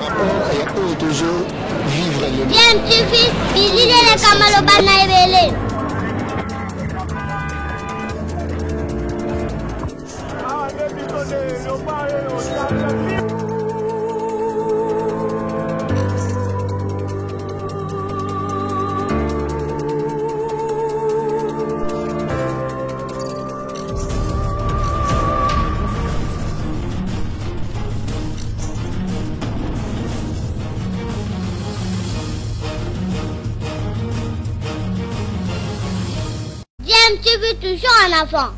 rapport à toujours vivre le Bien, tu fais, Billy le Kamalobana Ebele. Tu veux toujours un enfant.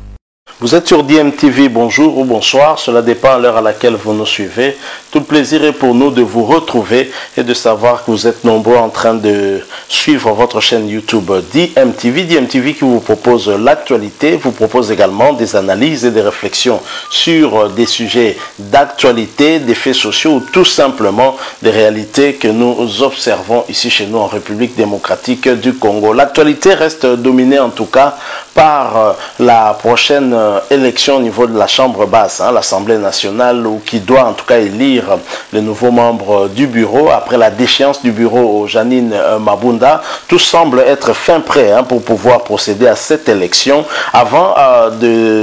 Vous êtes sur DMTV, bonjour ou bonsoir, cela dépend à l'heure à laquelle vous nous suivez. Tout le plaisir est pour nous de vous retrouver et de savoir que vous êtes nombreux en train de suivre votre chaîne YouTube DMTV. DMTV qui vous propose l'actualité, vous propose également des analyses et des réflexions sur des sujets d'actualité, des faits sociaux ou tout simplement des réalités que nous observons ici chez nous en République démocratique du Congo. L'actualité reste dominée en tout cas par la prochaine élection au niveau de la Chambre basse, l'Assemblée nationale, ou qui doit en tout cas élire les nouveaux membres du bureau. Après la déchéance du bureau Janine Mabunda, tout semble être fin prêt pour pouvoir procéder à cette élection. Avant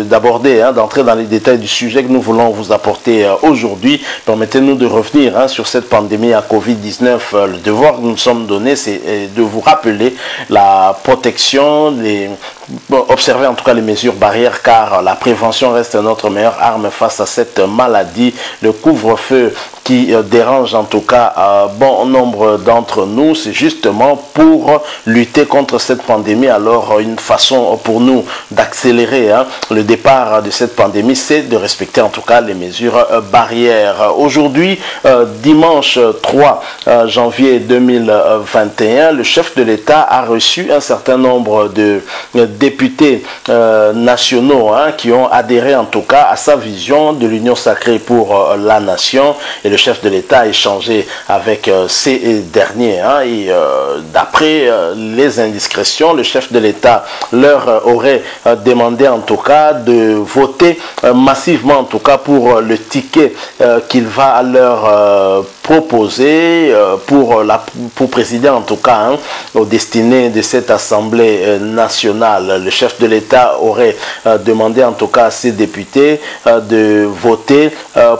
d'aborder, d'entrer dans les détails du sujet que nous voulons vous apporter aujourd'hui, permettez-nous de revenir sur cette pandémie à Covid-19. Le devoir que nous nous sommes donnés, c'est de vous rappeler la protection, observer en tout cas les mesures barrières, car la prévention reste notre meilleure arme face à cette maladie. Le couvre-feu qui dérange en tout cas bon nombre d'entre nous, c'est justement pour lutter contre cette pandémie. Alors une façon pour nous d'accélérer le départ de cette pandémie, c'est de respecter en tout cas les mesures barrières. Aujourd'hui, dimanche 3 janvier 2021, le chef de l'État a reçu un certain nombre de députés nationaux qui ont adhéré en tout cas à sa vision de l'union sacrée pour la nation, et le chef de l'État a échangé avec ces derniers et d'après les indiscrétions, le chef de l'État leur aurait demandé en tout cas de voter massivement en tout cas pour le ticket qu'il va leur proposer pour présider en tout cas aux destinées de cette Assemblée nationale. Le chef de l'État aurait demandé en tout cas à ses députés de voter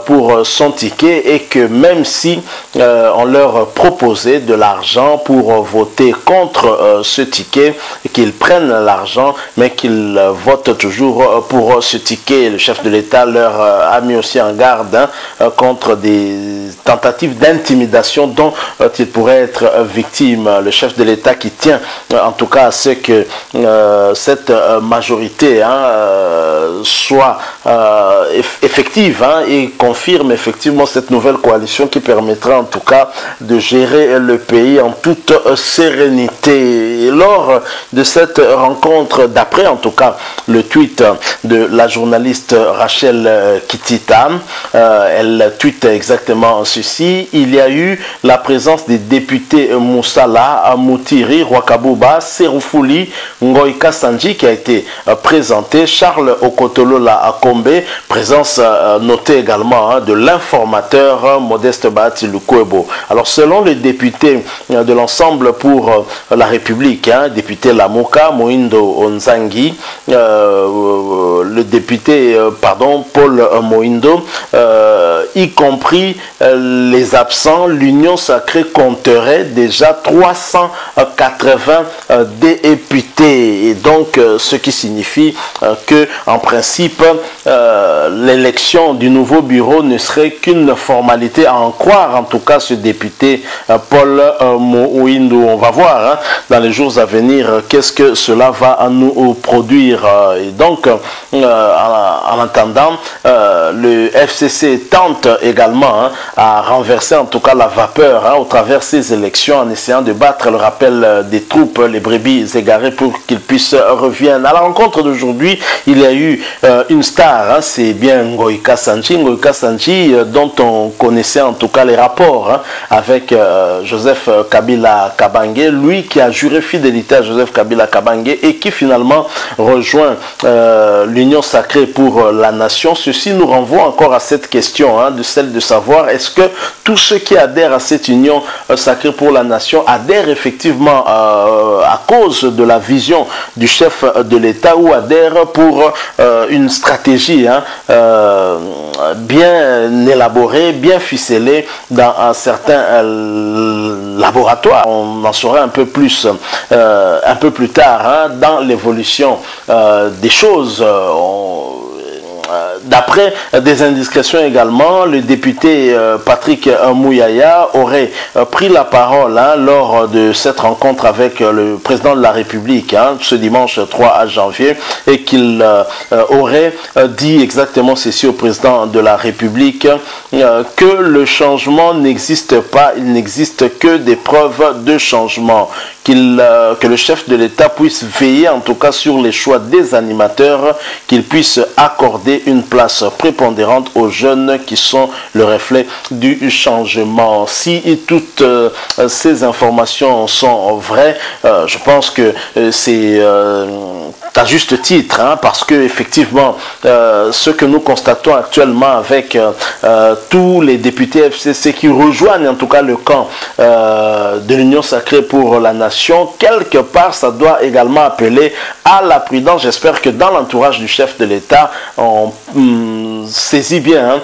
pour son ticket, et que même si on leur proposait de l'argent pour voter contre ce ticket, qu'ils prennent l'argent mais qu'ils votent toujours pour ce ticket. Le chef de l'État leur a mis aussi en garde contre des tentatives d'intimidation dont il pourrait être victime. Le chef de l'État qui tient en tout cas à ce que cette majorité soit effective et confirme effectivement cette nouvelle coalition qui permettra en tout cas de gérer le pays en toute sérénité. Et lors de cette rencontre, d'après en tout cas le tweet de la journaliste Rachel Kitita, elle tweet exactement ceci: il y a eu la présence des députés Moussala, Moutiri, Rwakabuba, Seroufuli, Ngoïka Sanji qui a été présenté, Charles Okotolola Akombe, présence notée également de l'informateur Modeste Bahati Lukwebo. Alors selon les députés de l'ensemble pour la République, député Lamoka, Moindo Onzangi, le député Paul Moindo, y compris les absents, l'Union sacrée compterait déjà 380 députés, et donc ce qui signifie que en principe l'élection du nouveau bureau ne serait qu'une formalité, à en croire en tout cas ce député Paul Moindo. On va voir dans les jours à venir qu'est-ce que cela va nous produire, et donc en attendant le FCC tente également à renverser en tout cas la vapeur au travers ces élections, en essayant de battre le rappel des troupes, les brebis égarées, pour qu'ils puissent revenir. À la rencontre d'aujourd'hui, il y a eu une star, c'est bien Ngoïka Sanji, dont on connaissait en tout cas les rapports avec Joseph Kabila Kabange, lui qui a juré fidélité à Joseph Kabila Kabange et qui finalement rejoint l'Union sacrée pour la nation. Ceci nous renvoie encore à cette question de celle de savoir est-ce que tous ceux qui adhèrent à cette union sacrée pour la nation adhèrent effectivement à cause de la vision du chef de l'État ou adhèrent pour une stratégie bien élaborée, bien ficelée dans certains laboratoires. On en saura un peu plus tard dans l'évolution des choses. D'après des indiscrétions également, le député Patrick Mouyaya aurait pris la parole lors de cette rencontre avec le président de la République ce dimanche 3 janvier et qu'il aurait dit exactement ceci au président de la République que le changement n'existe pas, il n'existe que des preuves de changement. Que le chef de l'État puisse veiller en tout cas sur les choix des animateurs, qu'il puisse accorder une place prépondérante aux jeunes qui sont le reflet du changement. Si toutes ces informations sont vraies, je pense que c'est à juste titre, parce que effectivement, ce que nous constatons actuellement avec tous les députés FCC qui rejoignent en tout cas le camp de l'Union sacrée pour la nation, quelque part, ça doit également appeler à la prudence. J'espère que dans l'entourage du chef de l'État, on saisit bien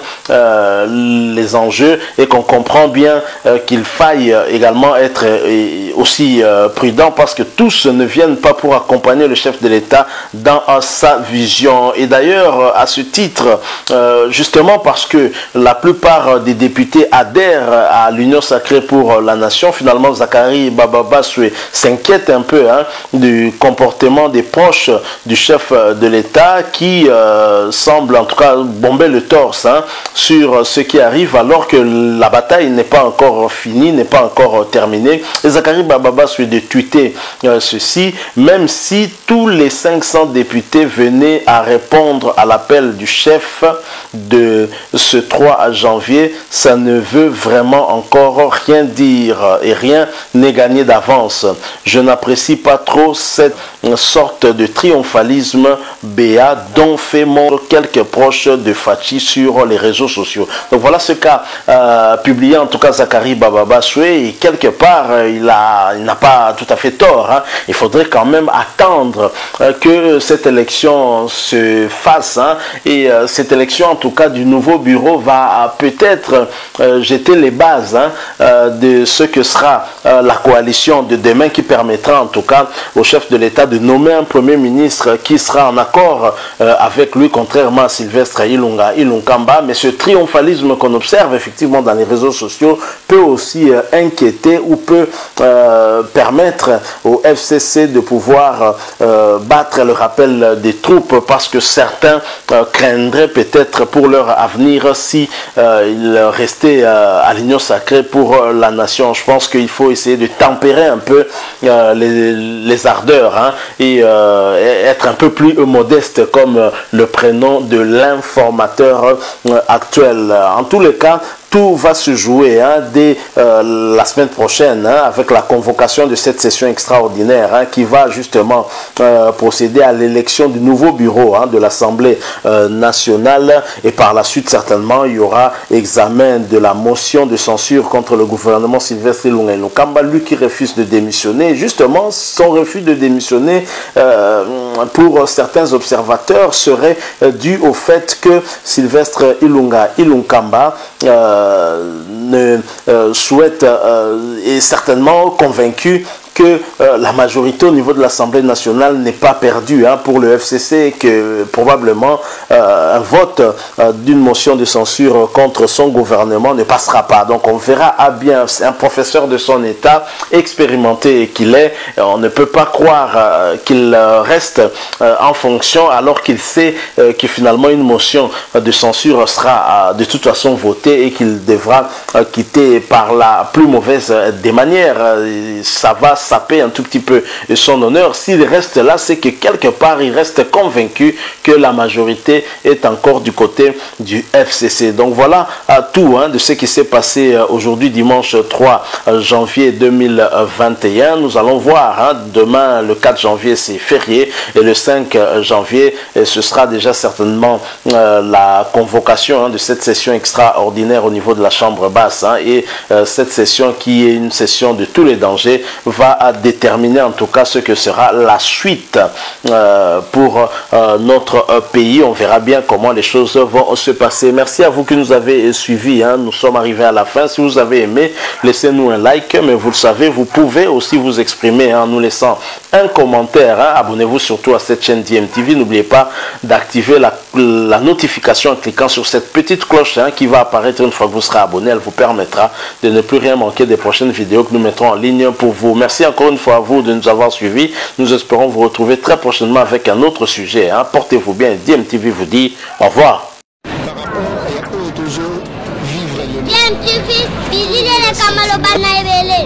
les enjeux et qu'on comprend bien qu'il faille également être aussi prudent parce que tous ne viennent pas pour accompagner le chef de l'État dans sa vision. Et d'ailleurs, à ce titre, justement parce que la plupart des députés adhèrent à l'Union sacrée pour la nation, finalement, Zakari Bababasoué s'inquiète un peu du comportement des proches du chef de l'État qui semble en tout cas bomber le torse sur ce qui arrive alors que la bataille n'est pas encore finie, n'est pas encore terminée. Et Zakari Bababasoué de tweeter ceci, même si tous les 500 députés venaient à répondre à l'appel du chef de ce 3 janvier, ça ne veut vraiment encore rien dire et rien n'est gagné d'avance. Je n'apprécie pas trop cette sorte de triomphalisme béat dont fait montre quelques proches de Fachi sur les réseaux sociaux. Donc voilà ce qu'a publié en tout cas Zakari Bababasoué et quelque part il n'a pas tout à fait tort. Il faudrait quand même attendre que cette élection se fasse et cette élection en tout cas du nouveau bureau va peut-être jeter les bases de ce que sera la coalition de demain qui permettra en tout cas au chef de l'État de nommer un premier ministre qui sera en accord avec lui, contrairement à Sylvestre Ilunkamba. Mais ce triomphalisme qu'on observe effectivement dans les réseaux sociaux peut aussi inquiéter ou peut permettre au FCC de pouvoir battre le rappel des troupes parce que certains craindraient peut-être pour leur avenir si ils restaient à l'Union sacrée pour la nation. Je pense qu'il faut essayer de tempérer un peu les ardeurs et être un peu plus modeste comme le prénom de l'informateur actuel. En tous les cas, tout va se jouer dès la semaine prochaine avec la convocation de cette session extraordinaire qui va justement procéder à l'élection du nouveau bureau de l'Assemblée nationale et par la suite certainement il y aura examen de la motion de censure contre le gouvernement Sylvestre Ilunkamba, lui qui refuse de démissionner. Justement, son refus de démissionner pour certains observateurs serait dû au fait que Sylvestre Ilunkamba ne souhaite est certainement convaincu que la majorité au niveau de l'Assemblée nationale n'est pas perdue pour le FCC et que probablement un vote d'une motion de censure contre son gouvernement ne passera pas. Donc on verra à bien, c'est un professeur de son état expérimenté qu'il est, on ne peut pas croire qu'il reste en fonction alors qu'il sait que finalement une motion de censure sera de toute façon votée et qu'il devra quitter par la plus mauvaise des manières. Ça va saper un tout petit peu son honneur. S'il reste là, c'est que quelque part, il reste convaincu que la majorité est encore du côté du FCC. Donc voilà tout de ce qui s'est passé aujourd'hui, dimanche 3 janvier 2021. Nous allons voir, demain, le 4 janvier, c'est férié, et le 5 janvier, ce sera déjà certainement la convocation de cette session extraordinaire au niveau de la Chambre basse. Et cette session, qui est une session de tous les dangers, va déterminer en tout cas ce que sera la suite pour notre pays. On verra bien comment les choses vont se passer. Merci à vous qui nous avez suivis. Nous sommes arrivés à la fin. Si vous avez aimé, laissez-nous un like. Mais vous le savez, vous pouvez aussi vous exprimer en nous laissant un commentaire. Abonnez-vous surtout à cette chaîne DMTV. N'oubliez pas d'activer la notification en cliquant sur cette petite cloche qui va apparaître une fois que vous serez abonné. Elle vous permettra de ne plus rien manquer des prochaines vidéos que nous mettrons en ligne pour vous. Merci encore une fois à vous de nous avoir suivis. Nous espérons vous retrouver très prochainement avec un autre sujet. Portez-vous bien. DMTV vous dit au revoir. DMTV, bilile le kamalo bana ebele.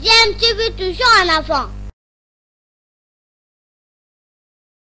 DMTV toujours en avant.